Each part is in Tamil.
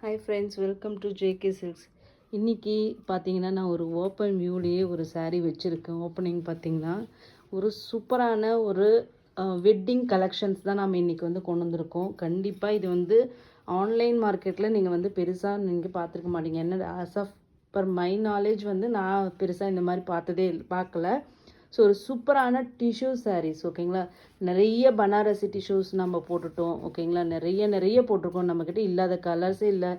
Hi friends, welcome to JK silks. இன்றைக்கி பார்த்தீங்கன்னா நான் ஒரு ஓப்பன் வியூலேயே ஒரு saree வச்சுருக்கேன். ஓப்பனிங் பார்த்தீங்கன்னா ஒரு சூப்பரான ஒரு வெட்டிங் கலெக்ஷன்ஸ் தான் நம்ம இன்றைக்கி வந்து கொண்டு வந்திருக்கோம். கண்டிப்பாக இது வந்து ஆன்லைன் மார்க்கெட்டில் நீங்கள் வந்து பெருசாக நீங்கள் பார்த்துருக்க மாட்டீங்க. என்ன as of per my knowledge வந்து நான் பெருசாக இந்த மாதிரி பார்க்கல. ஸோ ஒரு சூப்பரான டிஷ்யூ சாரீஸ், ஓகேங்களா. நிறைய பனாரசி டிஷ்யூஸ் நம்ம போட்டுட்டோம், ஓகேங்களா. நிறைய போட்டிருக்கோம். நம்மக்கிட்ட இல்லாத கலர்ஸே இல்லை,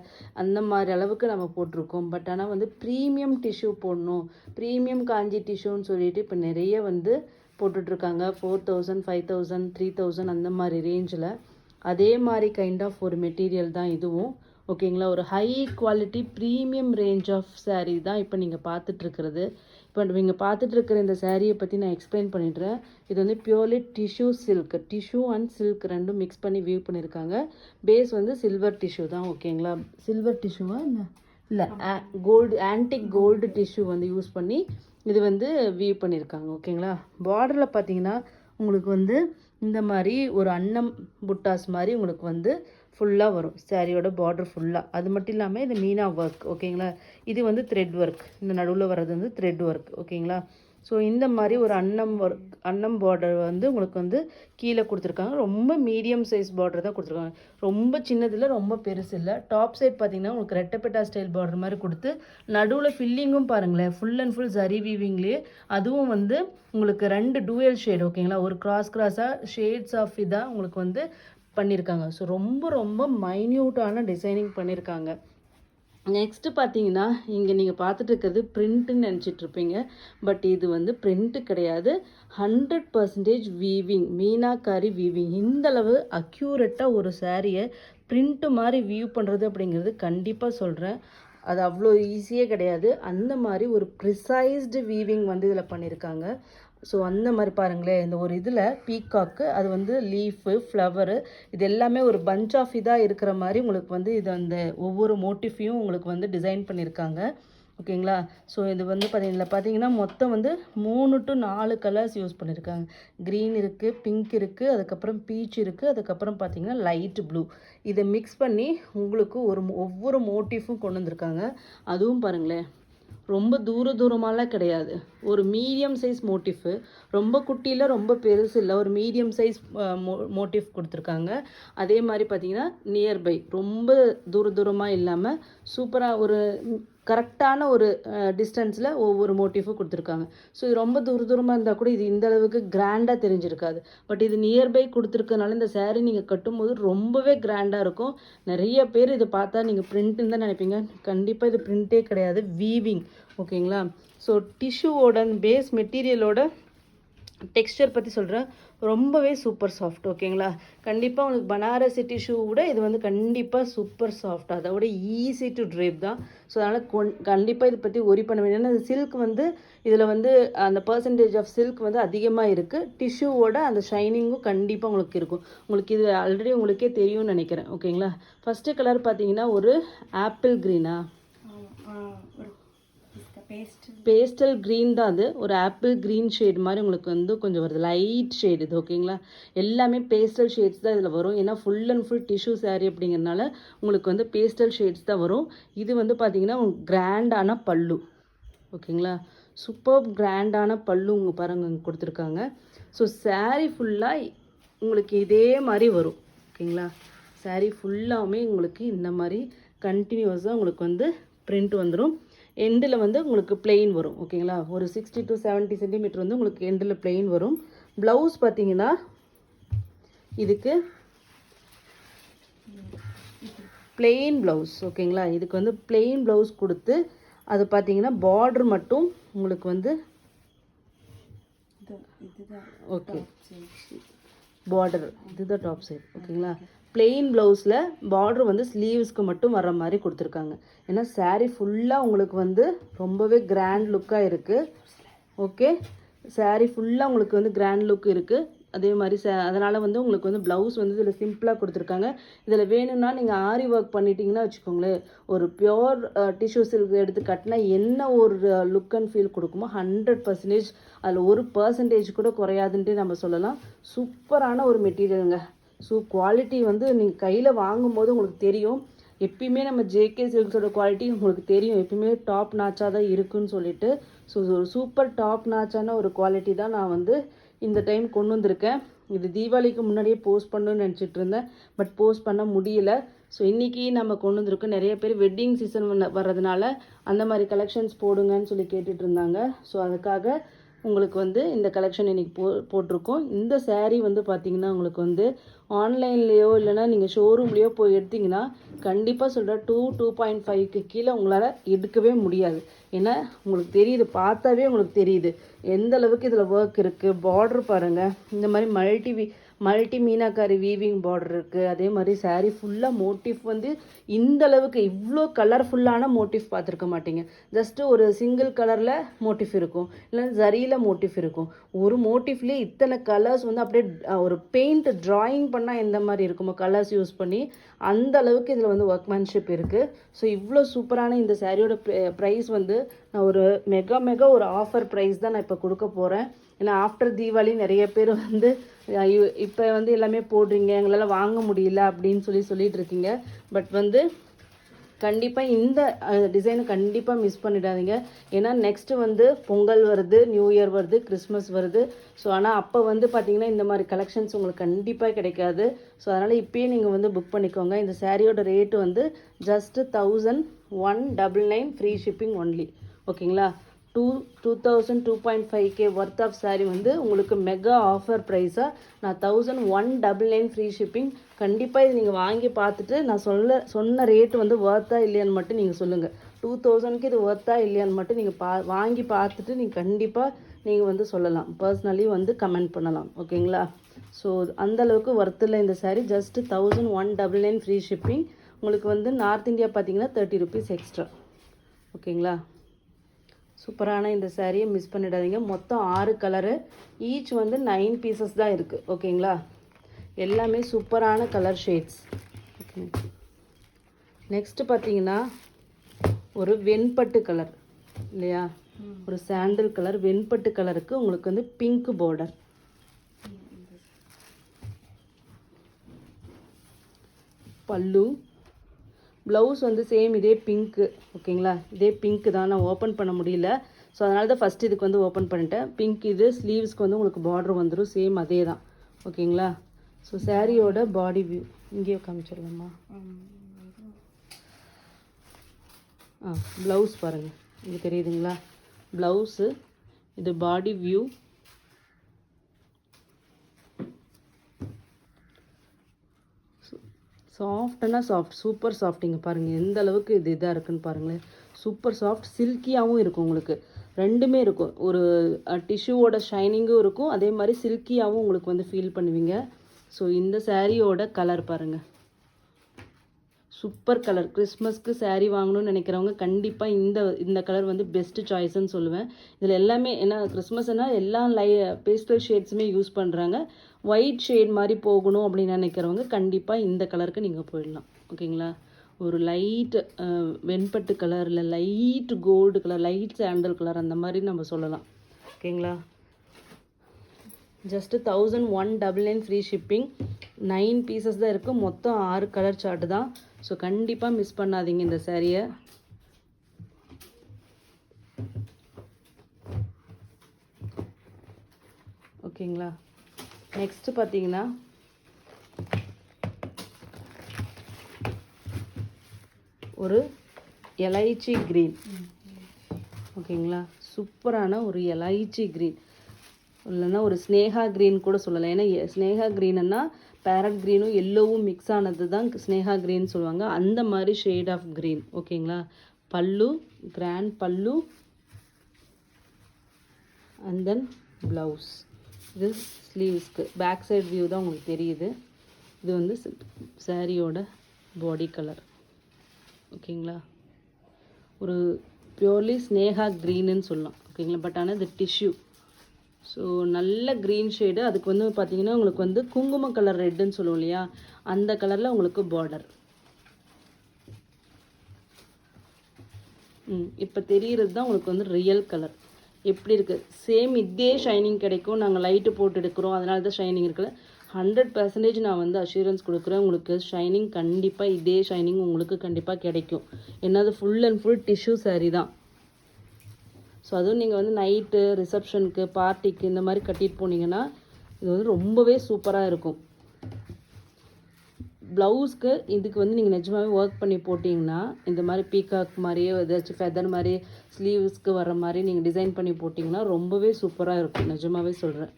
அந்த மாதிரி அளவுக்கு நம்ம போட்டிருக்கோம். பட் ஆனால் வந்து ப்ரீமியம் டிஷ்யூ போடணும், ப்ரீமியம் காஞ்சி டிஷ்யூன்னு சொல்லிட்டு இப்போ நிறைய வந்து போட்டுட்ருக்காங்க. 4000, 5000, 3000 அந்த மாதிரி ரேஞ்சில். அதே மாதிரி கைண்ட் ஆஃப் ஒரு மெட்டீரியல் தான் இதுவும், ஓகேங்களா. ஒரு high quality premium range of sari தான் இப்போ நீங்கள் பார்த்துட்ருக்கிறது. இப்போ நீங்கள் பார்த்துட்ருக்கிற இந்த சாரியை பற்றி நான் எக்ஸ்பிளைன் பண்ணிடுறேன். இது வந்து purely tissue silk, tissue and silk ரெண்டும் மிக்ஸ் பண்ணி வியூ பண்ணியிருக்காங்க. பேஸ் வந்து சில்வர் டிஷ்யூ தான், ஓகேங்களா. சில்வர் டிஷ்யூவா இல்லை கோல்டு, ஆன்டிக் கோல்டு டிஷ்யூ வந்து யூஸ் பண்ணி இது வந்து வியூ பண்ணியிருக்காங்க, ஓகேங்களா. பார்டரில் பார்த்தீங்கன்னா உங்களுக்கு வந்து இந்த மாதிரி ஒரு அன்னம் புட்டாஸ் மாதிரி உங்களுக்கு வந்து ஃபுல்லாக வரும் சாரியோட பார்டர் ஃபுல்லாக. அது மட்டும் இல்லாமல் இது மீனா ஒர்க், ஓகேங்களா. இது வந்து த்ரெட் ஒர்க், இந்த நடுவில் வர்றது வந்து த்ரெட் ஒர்க், ஓகேங்களா. ஸோ இந்த மாதிரி ஒரு அன்னம் பார்டர் வந்து உங்களுக்கு வந்து கீழே கொடுத்துருக்காங்க. ரொம்ப மீடியம் சைஸ் பார்டர் தான் கொடுத்துருக்காங்க. ரொம்ப சின்னதில்லை, ரொம்ப பெருசு இல்லை. டாப் சைட் பார்த்தீங்கன்னா உங்களுக்கு ரெட்டப்பெட்டா ஸ்டைல் பார்டர் மாதிரி கொடுத்து நடுவில் ஃபில்லிங்கும் பாருங்களேன், ஃபுல் அண்ட் ஃபுல் ஜரி வீவிங்லேயே. அதுவும் வந்து உங்களுக்கு 2 டூயல் ஷேட், ஓகேங்களா. ஒரு கிராஸாக ஷேட்ஸ் ஆஃப் இதாக உங்களுக்கு வந்து பண்ணியிருக்காங்க. ஸோ ரொம்ப மைன்யூட்டான டிசைனிங் பண்ணியிருக்காங்க. நெக்ஸ்ட்டு பார்த்தீங்கன்னா இங்கே நீங்கள் பார்த்துட்டு இருக்கிறது பிரிண்ட்டுன்னு நினச்சிட்ருப்பீங்க. பட் இது வந்து பிரிண்ட்டு கிடையாது, 100% வீவிங், மீனாக்காரி வீவிங். இந்தளவு அக்யூரேட்டாக ஒரு சாரியை பிரிண்ட்டு மாதிரி வியூ பண்ணுறது அப்படிங்கிறது கண்டிப்பாக சொல்கிறேன், அது அவ்வளோ ஈஸியே கிடையாது. அந்த மாதிரி ஒரு ப்ரிசைஸ்டு வீவிங் வந்து இதில் பண்ணியிருக்காங்க. ஸோ அந்த மாதிரி பாருங்களேன், இந்த ஒரு இதில் பீகாக்கு, அது வந்து லீஃபு, ஃப்ளவரு, இது எல்லாமே ஒரு பஞ்ச் ஆஃப் இதாக இருக்கிற மாதிரி உங்களுக்கு வந்து இது அந்த ஒவ்வொரு மோட்டிஃபையும் உங்களுக்கு வந்து டிசைன் பண்ணியிருக்காங்க, ஓகேங்களா. ஸோ இது வந்து பார்த்தீங்கன்னா மொத்தம் வந்து 3 to 4 கலர்ஸ் யூஸ் பண்ணியிருக்காங்க. க்ரீன் இருக்குது, பிங்க் இருக்குது, அதுக்கப்புறம் பீச் இருக்குது, அதுக்கப்புறம் பார்த்தீங்கன்னா லைட் ப்ளூ. இதை மிக்ஸ் பண்ணி உங்களுக்கு ஒவ்வொரு மோட்டிஃபும் கொண்டு வந்திருக்காங்க. அதுவும் பாருங்களேன், ரொம்ப தூரமாலாம் கிடையாது, ஒரு மீடியம் சைஸ் மோட்டிஃபு. ரொம்ப குட்டியில் ரொம்ப பெருசு இல்லை, ஒரு மீடியம் சைஸ் மோட்டிஃப் கொடுத்துருக்காங்க. அதே மாதிரி பார்த்தீங்கன்னா நியர்பை, ரொம்ப தூரமாக இல்லாமல் சூப்பராக ஒரு கரெக்டான ஒரு டிஸ்டன்ஸில் ஒவ்வொரு மோட்டிஃபும் கொடுத்துருக்காங்க. ஸோ இது ரொம்ப தூரமாக இருந்தால் கூட இது இந்த அளவுக்கு கிராண்டாக தெரிஞ்சிருக்காது. பட் இது நியர்பை கொடுத்துருக்கனால இந்த சேரீ நீங்கள் கட்டும்போது ரொம்பவே கிராண்டாக இருக்கும். நிறைய பேர் இதை பார்த்தா நீங்கள் பிரிண்ட்டுன்னு தான் நினைப்பீங்க. கண்டிப்பாக இது பிரிண்ட்டே கிடையாது, வீவிங், ஓகேங்களா. ஸோ டிஷ்யூவோட பேஸ் மெட்டீரியலோட டெக்ஸ்டர் பற்றி சொல்கிறேன், ரொம்பவே சூப்பர் சாஃப்ட், ஓகேங்களா. கண்டிப்பாக உங்களுக்கு பனாரசி டிஷ்யூ விட இது வந்து கண்டிப்பாக சூப்பர் சாஃப்ட், அதோட ஈஸி டு ட்ரேப் தான். ஸோ அதனால் கண்டிப்பாக இதை பற்றி ஒரி பண்ண வேண்டிய. ஏன்னா சில்க் வந்து இதில் வந்து அந்த பர்சன்டேஜ் ஆஃப் சில்க் வந்து அதிகமாக இருக்குது. டிஷ்யூவோட அந்த ஷைனிங்கும் கண்டிப்பாக உங்களுக்கு இருக்கும். உங்களுக்கு இது ஆல்ரெடி உங்களுக்கே தெரியும்னு நினைக்கிறேன், ஓகேங்களா. ஃபஸ்ட்டு கலர் பார்த்தீங்கன்னா ஒரு ஆப்பிள் க்ரீனா, பேஸ்டல் க்ரீன் தான். அது ஒரு ஆப்பிள் க்ரீன் ஷேட் மாதிரி உங்களுக்கு வந்து கொஞ்சம் வருது, லைட் ஷேட் இது, ஓகேங்களா. எல்லாமே பேஸ்டல் ஷேட்ஸ் தான் இதில் வரும். ஏன்னா full and full tissue sari அப்படிங்கிறதுனால உங்களுக்கு வந்து பேஸ்டல் ஷேட்ஸ் தான் வரும். இது வந்து பார்த்திங்கன்னா கிராண்டான பல்லு, ஓகேங்களா. சூப்பர் கிராண்டான பல்லு உங்கள் பாருங்க கொடுத்துருக்காங்க. ஸோ சாரீ ஃபுல்லாக உங்களுக்கு இதே மாதிரி வரும், ஓகேங்களா. சாரீ ஃபுல்லாமே உங்களுக்கு இந்த மாதிரி கண்டினியூஸாக உங்களுக்கு வந்து பிரிண்ட் வந்துடும். எண்டில் வந்து உங்களுக்கு பிளெயின் வரும், ஓகேங்களா. ஒரு 60 to 70 சென்டிமீட்டர் வந்து உங்களுக்கு எண்டில் பிளெயின் வரும். ப்ளவுஸ் பார்த்தீங்கன்னா இதுக்கு பிளெயின் ப்ளவுஸ், ஓகேங்களா. இதுக்கு வந்து பிளெயின் ப்ளவுஸ் கொடுத்து அது பார்த்தீங்கன்னா பார்டர் மட்டும் உங்களுக்கு வந்து ஓகே பார்டர், இதுதான் டாப் சைட், ஓகேங்களா. பிளெயின் ப்ளவுஸில் பார்டர் வந்து ஸ்லீவ்ஸ்க்கு மட்டும் வர மாதிரி கொடுத்துருக்காங்க. ஏன்னா சாரீ ஃபுல்லாக உங்களுக்கு வந்து ரொம்பவே கிராண்ட் லுக்காக இருக்குது, ஓகே. சாரீ ஃபுல்லாக உங்களுக்கு வந்து கிராண்ட் லுக் இருக்குது. அதே மாதிரி அதனால் வந்து உங்களுக்கு வந்து ப்ளவுஸ் வந்து இதில் சிம்பிளாக கொடுத்துருக்காங்க. இதில் வேணும்னா நீங்கள் ஆரி ஒர்க் பண்ணிட்டீங்கன்னா வச்சுக்கோங்களேன், ஒரு பியோர் டிஷ்யூ சில்க் எடுத்து கட்டினா என்ன ஒரு லுக் அண்ட் ஃபீல் கொடுக்குமோ 100% அதில் 1% கூட குறையாதுன்ட்டு நம்ம சொல்லலாம். சூப்பரான ஒரு மெட்டீரியலுங்க. ஸோ குவாலிட்டி வந்து நீங்கள் கையில் வாங்கும்போது உங்களுக்கு தெரியும். எப்பயுமே நம்ம ஜேகே சில்க்ஸோட குவாலிட்டி உங்களுக்கு தெரியும், எப்பயுமே டாப் நாச்சாக தான் இருக்குன்னு சொல்லிட்டு. ஸோ ஒரு சூப்பர் டாப் நாச்சான ஒரு குவாலிட்டி தான் நான் வந்து இந்த டைம் கொண்டு வந்திருக்கேன். இது தீபாவளிக்கு முன்னாடியே போஸ்ட் பண்ணணும்னு நினச்சிட்டு இருந்தேன், பட் போஸ்ட் பண்ண முடியல. ஸோ இன்றைக்கி நம்ம கொண்டு வந்திருக்கோம். நிறைய பேர் வெட்டிங் சீசன் வர்றதுனால அந்த மாதிரி கலெக்ஷன்ஸ் போடுங்கன்னு சொல்லி கேட்டுட்டு இருந்தாங்க. ஸோ அதுக்காக உங்களுக்கு வந்து இந்த கலெக்ஷன் இன்றைக்கி போட்டிருக்கோம். இந்த சேரீ வந்து பார்த்திங்கன்னா உங்களுக்கு வந்து ஆன்லைன்லேயோ இல்லைனா நீங்கள் ஷோரூம்லேயோ போய் எடுத்திங்கன்னா கண்டிப்பாக சொல்கிறேன் 2.5க்கு கீழே உங்களால் எடுக்கவே முடியாது. ஏன்னா உங்களுக்கு தெரியுது, பார்த்தாவே உங்களுக்கு தெரியுது எந்த அளவுக்கு இதில் ஒர்க் இருக்குது. பார்டர் பாருங்கள், இந்த மாதிரி மல்டி மீனாக்காரி வீவிங் பார்டர் இருக்குது. அதே மாதிரி சாரீ ஃபுல்லாக மோட்டிவ் வந்து இந்த அளவுக்கு இவ்வளோ கலர்ஃபுல்லான மோட்டிவ் பார்த்துருக்க மாட்டீங்க. ஜஸ்ட்டு ஒரு சிங்கிள் கலரில் மோட்டிவ் இருக்கும், இல்லை ஜரியில் மோட்டிவ் இருக்கும். ஒரு மோட்டிவ்லேயே இத்தனை கலர்ஸ் வந்து அப்படியே ஒரு பெயிண்ட் ட்ராயிங் பண்ணால் எந்த மாதிரி இருக்குமோ கலர்ஸ் யூஸ் பண்ணி அந்த அளவுக்கு இதில் வந்து ஒர்க்மேன்ஷிப் இருக்குது. ஸோ இவ்வளோ சூப்பரான இந்த சாரியோட ப்ரைஸ் வந்து நான் ஒரு மெகா ஒரு ஆஃபர் ப்ரைஸ் தான் நான் இப்போ கொடுக்க போகிறேன். ஏன்னா ஆஃப்டர் தீபாவளி நிறைய பேர் வந்து இப்போ வந்து எல்லாமே போடுறீங்க, எங்களால் வாங்க முடியல அப்படின்னு சொல்லிட்டு இருக்கீங்க. பட் வந்து கண்டிப்பாக இந்த டிசைனை கண்டிப்பாக மிஸ் பண்ணிடாதீங்க. ஏன்னா நெக்ஸ்ட்டு வந்து பொங்கல் வருது, நியூ இயர் வருது, கிறிஸ்மஸ் வருது. ஸோ ஆனால் அப்போ வந்து பார்த்திங்கன்னா இந்த மாதிரி கலெக்ஷன்ஸ் உங்களுக்கு கண்டிப்பாக கிடைக்காது. ஸோ அதனால் இப்போயே நீங்கள் வந்து புக் பண்ணிக்கோங்க. இந்த சாரியோட ரேட்டு வந்து ஜஸ்ட்டு 1199 ஃப்ரீ ஷிப்பிங் ஒன்லி. ஓகேங்களா? 2,2.5K ஒர்த் ஆஃப் சாரீ வந்து உங்களுக்கு மெகா ஆஃபர் ப்ரைஸாக நான் 1199 ஃப்ரீ ஷிப்பிங். கண்டிப்பாக இது நீங்கள் வாங்கி பார்த்துட்டு நான் சொன்ன ரேட்டு வந்து ஒர்த்தா இல்லையான்னு மட்டும் நீங்கள் சொல்லுங்கள். 2000க்கு இது ஒர்த்தா இல்லையான்னு மட்டும் நீங்கள் வாங்கி பார்த்துட்டு நீங்கள் கண்டிப்பாக நீங்கள் வந்து சொல்லலாம், பர்சனலி வந்து கமெண்ட் பண்ணலாம். ஓகேங்களா? ஸோ அந்தளவுக்கு ஒர்த்தில் இந்த சாரீ ஜஸ்ட்டு 1199 ஃப்ரீ ஷிப்பிங். உங்களுக்கு வந்து நார்த் இந்தியா பார்த்தீங்கன்னா 30 ருபீஸ் எக்ஸ்ட்ரா. ஓகேங்களா? சூப்பரான இந்த சாரியை மிஸ் பண்ணிடாதீங்க. மொத்தம் 6 கலரு, ஈச் வந்து 9 பீசஸ் தான் இருக்குது. ஓகேங்களா? எல்லாமே சூப்பரான கலர் ஷேட்ஸ். ஓகே, நெக்ஸ்ட்டு பார்த்தீங்கன்னா ஒரு வெண்பட்டு கலர் இல்லையா, ஒரு சாண்டல் கலர் வெண்பட்டு கலருக்கு உங்களுக்கு வந்து பிங்க் பார்டர். பல்லு, ப்ளவுஸ் வந்து சேம் இதே பிங்க்கு. ஓகேங்களா? இதே பிங்க்கு தான், நான் ஓப்பன் பண்ண முடியல. ஸோ அதனால தான் ஃபஸ்ட் இதுக்கு வந்து ஓப்பன் பண்ணிட்டேன். பிங்க் இது. ஸ்லீவ்ஸ்க்கு வந்து உங்களுக்கு பார்டர் வந்துடும், சேம் அதே தான். ஓகேங்களா? ஸோ சாரியோட பாடி வியூ இங்கேயே காமிச்சிடலாமா? ப்ளவுஸ் பாருங்கள், இங்கே தெரியுதுங்களா? ப்ளவுஸு இது பாடி வியூ. சாஃப்ட்னா சாஃப்ட், சூப்பர் சாஃப்ட். இங்கே பாருங்கள் எந்த அளவுக்கு இது இதாக இருக்குன்னு பாருங்களேன். சூப்பர் சாஃப்ட், சில்கியாகவும் இருக்கும் உங்களுக்கு. ரெண்டுமே இருக்கும். ஒரு டிஷ்யூவோட ஷைனிங்கும் இருக்கும், அதே மாதிரி சில்கியாகவும் உங்களுக்கு வந்து ஃபீல் பண்ணுவீங்க. ஸோ இந்த சாரியோட கலர் பாருங்கள், சூப்பர் கலர். கிறிஸ்மஸ்க்கு சாரீ வாங்கணும்னு நினைக்கிறவங்க கண்டிப்பாக இந்த கலர் வந்து பெஸ்ட்டு சாய்ஸ்ன்னு சொல்லுவேன். இதில் எல்லாமே ஏன்னா கிறிஸ்மஸ்னால் எல்லா பேஸ்டல் ஷேட்ஸுமே யூஸ் பண்ணுறாங்க. ஒயிட் ஷேட் மாதிரி போகணும் அப்படின்னு நினைக்கிறவங்க கண்டிப்பாக இந்த கலருக்கு நீங்கள் போயிடலாம். ஓகேங்களா? ஒரு லைட் வெண்பட்டு கலர், இல்லை light gold colour, light sandal colour, அந்த மாதிரி நம்ம சொல்லலாம். ஓகேங்களா? Just 1199 free shipping. 9 பீசஸ் தான் இருக்குது, மொத்தம் 6 கலர் சார்ட்டு தான். ஸோ கண்டிப்பாக மிஸ் பண்ணாதீங்க இந்த சாரியை. ஓகேங்களா? நெக்ஸ்ட்டு பார்த்தீங்கன்னா ஒரு எலைச்சி க்ரீன். ஓகேங்களா? சூப்பரான ஒரு எலைச்சி க்ரீன், இல்லைன்னா ஒரு ஸ்னேகா க்ரீன் கூட சொல்லலாம். ஏன்னா ஸ்னேகா க்ரீனுன்னா பேரட் க்ரீனும் எல்லோவும் மிக்ஸ் ஆனது தான் ஸ்னேகா க்ரீன் சொல்லுவாங்க. அந்த மாதிரி ஷேட் ஆஃப் க்ரீன். ஓகேங்களா? பல்லு, கிராண்ட் பல்லு, அண்ட் தென் ப்ளவுஸ். இது ஸ்லீவ்ஸ்க்கு பேக் சைடு வியூ தான் உங்களுக்கு தெரியுது. இது வந்து சாரியோட பாடி கலர். ஓகேங்களா? ஒரு பியூர்லி ஸ்னேகா க்ரீனுன்னு சொல்லலாம். ஓகேங்களா? பட் ஆனால் இது டிஷ்யூ. ஸோ நல்ல க்ரீன் ஷேடு. அதுக்கு வந்து பார்த்திங்கன்னா உங்களுக்கு வந்து குங்கும கலர் ரெட்டுன்னு சொல்லுவோம் இல்லையா, அந்த கலரில் உங்களுக்கு பார்டர். இப்போ தெரிகிறது தான் உங்களுக்கு வந்து ரியல் கலர் எப்படி இருக்குது. சேம் இதே ஷைனிங் கிடைக்கும். நாங்கள் லைட்டு போட்டு எடுக்கிறோம், அதனால தான் ஷைனிங் இருக்குல்ல. 100% நான் வந்து அஷூரன்ஸ் கொடுக்குறேன். உங்களுக்கு ஷைனிங் கண்டிப்பாக இதே ஷைனிங் உங்களுக்கு கண்டிப்பாக கிடைக்கும். என்னது full and full tissue saree தான். ஸோ அதுவும் நீங்கள் வந்து நைட்டு ரிசப்ஷனுக்கு பார்ட்டிக்கு இந்த மாதிரி கட்டிட்டு போனீங்கன்னா இது வந்து ரொம்பவே சூப்பராக இருக்கும். ப்ளவுஸ்க்கு இதுக்கு வந்து நீங்கள் நிஜமாகவே ஒர்க் பண்ணி போட்டிங்கன்னா இந்த மாதிரி பீகாக் மாதிரியே ஏதாச்சும் ஃபெதர் மாதிரி ஸ்லீவ்ஸ்க்கு வர மாதிரி நீங்கள் டிசைன் பண்ணி போட்டிங்கன்னா ரொம்பவே சூப்பராக இருக்கும். நிஜமாகவே சொல்கிறேன்.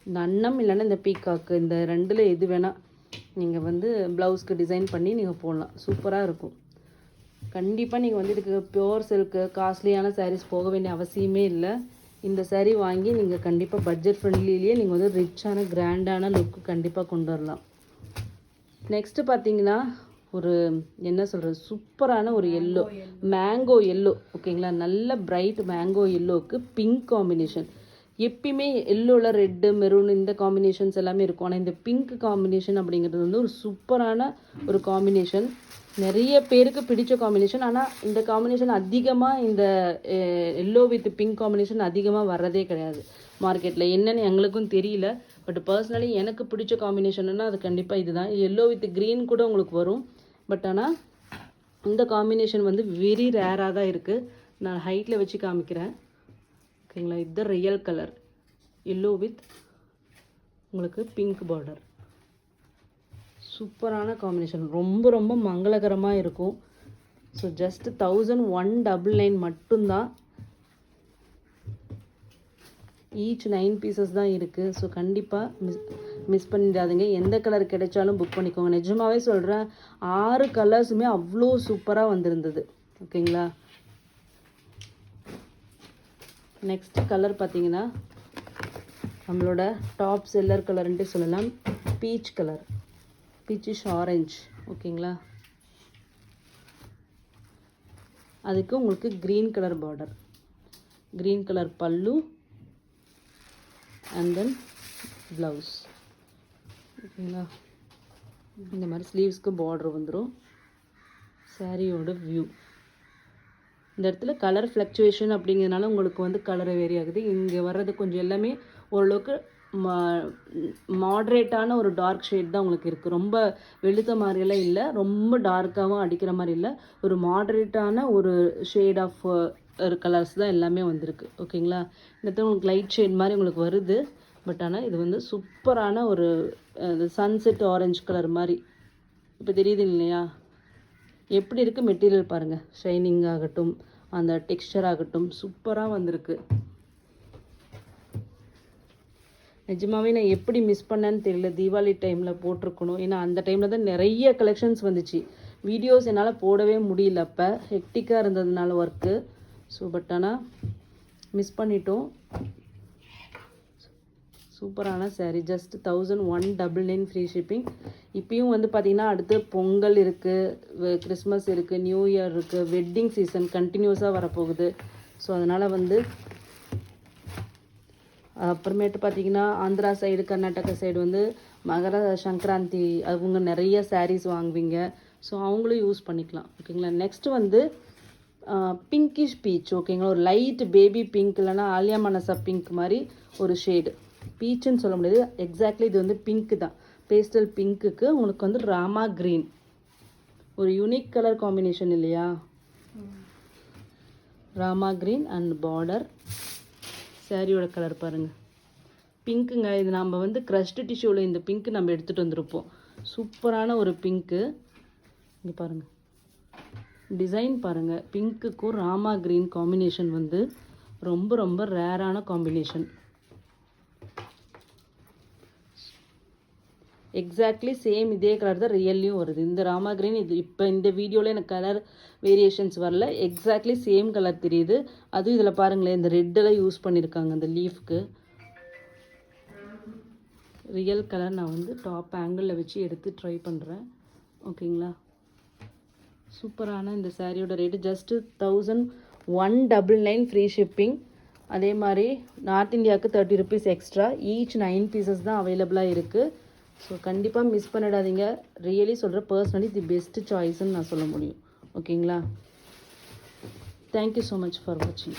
இந்த அன்னம் இல்லைன்னா இந்த பீகாக்கு இந்த ரெண்டில் எது வேணால் நீங்கள் வந்து ப்ளவுஸ்க்கு டிசைன் பண்ணி நீங்கள் போடலாம். சூப்பராக இருக்கும். கண்டிப்பாக நீங்கள் வந்து இதுக்கு பியோர் சில்க்கு காஸ்ட்லியான சாரீஸ் போக வேண்டிய அவசியமே இல்லை. இந்த saree வாங்கி நீங்கள் கண்டிப்பாக பட்ஜெட் ஃப்ரெண்ட்லிலேயே நீங்கள் வந்து ரிச்சான கிராண்டான லுக்கு கண்டிப்பாக கொண்டு வரலாம். நெக்ஸ்ட்டு பார்த்தீங்கன்னா ஒரு என்ன சொல்கிறது சூப்பரான ஒரு எல்லோ மேங்கோ எல்லோ ஓகேங்களா. நல்ல பிரைட் மேங்கோ எல்லோவுக்கு பிங்க் காம்பினேஷன். எப்பயுமே எல்லோவில் ரெட்டு மெரூன் இந்த காம்பினேஷன்ஸ் எல்லாமே இருக்கும். ஆனால் இந்த பிங்க் காம்பினேஷன் அப்படிங்கிறது வந்து ஒரு சூப்பரான ஒரு காம்பினேஷன். நிறைய பேருக்கு பிடிச்ச காம்பினேஷன். ஆனால் இந்த காம்பினேஷன் அதிகமாக இந்த எல்லோ வித் பிங்க் காம்பினேஷன் அதிகமாக வர்றதே கிடையாது மார்க்கெட்டில். என்னன்னு எங்களுக்கும் தெரியல. பட் பர்சனலி எனக்கு பிடிச்ச காம்பினேஷன்னா அது கண்டிப்பாக இதுதான். எல்லோ வித் க்ரீன் கூட உங்களுக்கு வரும். பட் ஆனால் இந்த காம்பினேஷன் வந்து வெரி ரேராக தான் இருக்குது. நான் ஹைட்டில் வச்சு காமிக்கிறேன் ஓகேங்களா. இது ரியல் கலர் எல்லோ வித் உங்களுக்கு பிங்க் பார்டர். சூப்பரான காம்பினேஷன். ரொம்ப ரொம்ப மங்களகரமாக இருக்கும். ஸோ ஜஸ்ட் 1199 மட்டும்தான். ஈச் 9 பீசஸ் தான் இருக்குது. ஸோ கண்டிப்பாக மிஸ் பண்ணிடாதீங்க. எந்த கலர் கிடைச்சாலும் புக் பண்ணிக்கோங்க. நிஜமாகவே சொல்கிறேன் 6 கலர்ஸுமே அவ்வளோ சூப்பராக வந்திருந்தது ஓகேங்களா. நெக்ஸ்ட் கலர் பார்த்தீங்கன்னா நம்மளோட டாப் செல்லர் கலர்ன்ட்டு சொல்லலாம். பீச் கலர், பீச்சிஷ் ஆரஞ்ச் ஓகேங்களா. அதுக்கு உங்களுக்கு green colour border, green colour பல்லு அண்ட் தென் ப்ளவுஸ் ஓகேங்களா. இந்த மாதிரி ஸ்லீவ்ஸ்க்கு பார்டர் வந்துடும். சாரியோட வியூ இந்த இடத்துல கலர் ஃப்ளக்சுவேஷன் அப்படிங்கிறதுனால உங்களுக்கு வந்து கலர் வேரி ஆகுது. இங்கே வர்றது கொஞ்சம் எல்லாமே ஓரளவுக்கு மாட்ரேட்டான ஒரு டார்க் ஷேட் தான் உங்களுக்கு இருக்குது. ரொம்ப வெளுத்த மாதிரியெல்லாம் இல்லை, ரொம்ப டார்க்காகவும் அடிக்கிற மாதிரி இல்லை. ஒரு மாட்ரேட்டான ஒரு ஷேட் ஆஃப் ஒரு கலர்ஸ் தான் எல்லாமே வந்திருக்கு ஓகேங்களா. இந்த இடத்துல உங்களுக்கு லைட் ஷேட் மாதிரி உங்களுக்கு வருது. பட் ஆனால் இது வந்து சூப்பரான ஒரு சன்செட் ஆரஞ்சு கலர் மாதிரி இப்போ தெரியுது இல்லையா. எப்படி இருக்குது மெட்டீரியல் பாருங்கள். ஷைனிங் ஆகட்டும் அந்த டெக்ஸ்சர் ஆகட்டும் சூப்பராக வந்திருக்கு. நிஜமாகவே நான் எப்படி மிஸ் பண்ணேன்னு தெரியல. தீபாவளி டைமில் போட்டிருக்கணும். ஏன்னா அந்த டைமில் தான் நிறைய கலெக்ஷன்ஸ் வந்துச்சு. வீடியோஸ் என்னால் போடவே முடியல. அப்போ ஹெக்டிக்காக இருந்ததுனால ஒர்க்கு. ஸோ பட் ஆனால் மிஸ் பண்ணிட்டோம். சூப்பரான சாரீ. Just 1199 free shipping. இப்பயும் வந்து பார்த்திங்கன்னா அடுத்து பொங்கல் இருக்குது, கிறிஸ்மஸ் இருக்குது, நியூ இயர் இருக்குது, வெட்டிங் சீசன் கண்டினியூஸாக வரப்போகுது. ஸோ அதனால் வந்து அப்புறமேட்டு பார்த்திங்கன்னா ஆந்திரா சைடு கர்நாடகா சைடு வந்து மகர சங்கராந்தி அவங்க நிறைய சாரீஸ் வாங்குவீங்க. ஸோ அவங்களும் யூஸ் பண்ணிக்கலாம் ஓகேங்களா. நெக்ஸ்ட்டு வந்து பிங்கிஷ் பீச் ஓகேங்களா. ஒரு லைட் பேபி பிங்க் இல்லைனா ஆலியா மனசா பிங்க் மாதிரி ஒரு ஷேடு. பீச்சுன்னு சொல்ல முடியாது, எக்ஸாக்ட்லி இது வந்து பிங்க்கு தான். பேஸ்டல் பிங்க்குக்கு உங்களுக்கு வந்து ராமா க்ரீன் ஒரு யூனிக் கலர் காம்பினேஷன் இல்லையா. Rama green and border. சாரியோட கலர் பாருங்கள் பிங்க்குங்க. இது நம்ம வந்து க்ரஷ்டு டிஷ்யூவில் இந்த பிங்க்கு நம்ம எடுத்துகிட்டு வந்திருப்போம். சூப்பரான ஒரு பிங்க்கு. இங்கே பாருங்கள் டிசைன் பாருங்கள். பிங்க்குக்கும் ராமா க்ரீன் காம்பினேஷன் வந்து ரொம்ப ரொம்ப ரேரான காம்பினேஷன். எக்ஸாக்ட்லி சேம் இதே கலர் தான் ரியல்லையும் வருது. இந்த ராமா க்ரீன் இது இப்போ இந்த வீடியோவில் எனக்கு கலர் வேரியேஷன்ஸ் வரல. எக்ஸாக்ட்லி சேம் கலர் தெரியுது. அதுவும் இதில் பாருங்களேன் இந்த ரெட்டெல்லாம் யூஸ் பண்ணியிருக்காங்க அந்த லீஃப்க்கு. ரியல் கலர் நான் வந்து டாப் ஆங்கிளில் வச்சு எடுத்து ட்ரை பண்ணுறேன் ஓகேங்களா. சூப்பரான இந்த சாரியோட ரேட்டு ஜஸ்ட்டு 1199 ஃப்ரீ ஷிப்பிங். அதே மாதிரி நார்த் இந்தியாவுக்கு 30 rupees எக்ஸ்ட்ரா. ஈச் 9 பீசஸ் தான் அவைலபிளாக இருக்குது. ஸோ கண்டிப்பாக மிஸ் பண்ணிடாதீங்க. ரியலி சொல்கிறேன், பர்சனலி தி பெஸ்ட்டு சாய்ஸ்ன்னு நான் சொல்ல முடியும் ஓகேங்களா. தேங்க்யூ ஸோ மச் ஃபார் வாட்சிங்.